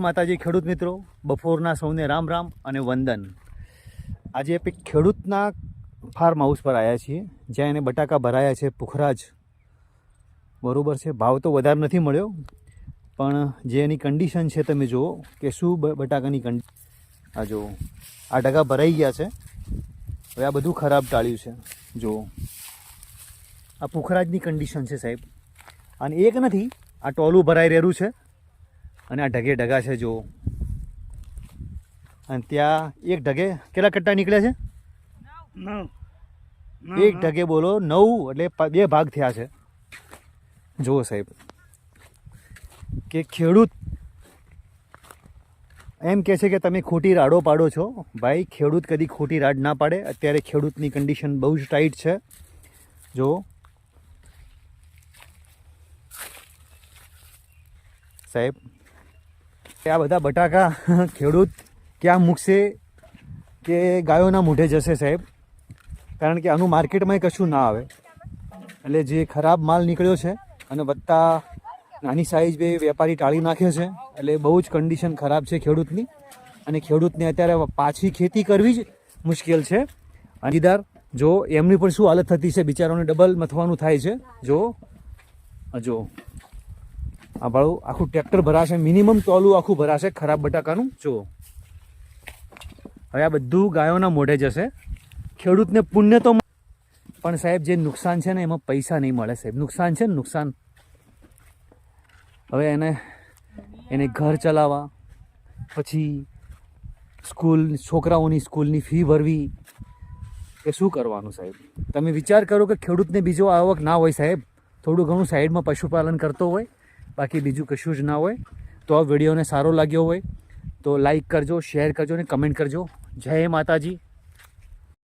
માતાજી ખેડૂત મિત્રો, બપોરના સૌને રામ રામ અને વંદન. આજે આપણે ખેડૂતના ફાર્મ હાઉસ પર આવ્યા છીએ, જ્યાં એને બટાકા ભરાયા છે પુખરાજ. બરાબર છે, ભાવ તો વધારે નથી મળ્યો, પણ જે એની કન્ડિશન છે તમે જુઓ કે શું બટાકાની આ જુઓ, આ ઢગા ભરાઈ ગયા છે. હવે આ બધું ખરાબ ટાળ્યું છે. જુઓ આ પુખરાજની કન્ડિશન છે સાહેબ, અને એક નથી, આ ટોલું ભરાઈ રહેલું છે અને આ ઢગે ઢગા છે. જુઓ, અને ત્યાં એક ઢગે કેટલા કટ્ટા નીકળ્યા છે? એક ઢગે બોલો 9, એટલે 2 ભાગ થયા છે. જુઓ સાહેબ કે ખેડૂત એમ કહે છે કે તમે ખોટી રાડો પાડો છો. ભાઈ, ખેડૂત કદી ખોટી રાડ ના પાડે. અત્યારે ખેડૂતની કન્ડિશન બહુ જ ટાઈટ છે. જુઓ સાહેબ, આ બધા બટાકા ખેડૂત ક્યાં મૂકશે કે ગાયોના મોઢે જશે સાહેબ, કારણ કે આનું માર્કેટમાં કશું ના આવે. એટલે જે ખરાબ માલ નીકળ્યો છે અને વત્તા નાની સાઈઝ બે વેપારી ટાળી નાખ્યો છે, એટલે બહુ જ કન્ડિશન ખરાબ છે ખેડૂતની. અને ખેડૂતને અત્યારે પાછી ખેતી કરવી જ મુશ્કેલ છે. અણીદાર જો એમની પણ શું હાલત થતી છે, બિચારાઓને ડબલ મથવાનું થાય છે. જો આ ભાડું આખું ટ્રેક્ટર ભરાશે, મિનિમમ ટોલું આખું ભરાશે ખરાબ બટાકાનું. જુઓ, હવે આ બધું ગાયોના મોઢે જશે. ખેડૂતને પુણ્ય તો પણ સાહેબ જે નુકસાન છે ને એમાં પૈસા નહીં મળે સાહેબ. નુકસાન છે ને નુકસાન. હવે એને ઘર ચલાવવા, પછી છોકરાઓની સ્કૂલની ફી ભરવી, કે શું કરવાનું સાહેબ? તમે વિચાર કરો કે ખેડૂતને બીજો આવક ના હોય સાહેબ, થોડું ઘણું સાઈડમાં પશુપાલન કરતો હોય, બાકી બીજું કશું જ ના હોય. તો આ વિડીયોને સારો લાગ્યો હોય તો લાઈક કરજો, શેર કરજો અને કમેન્ટ કરજો. જય માતાજી.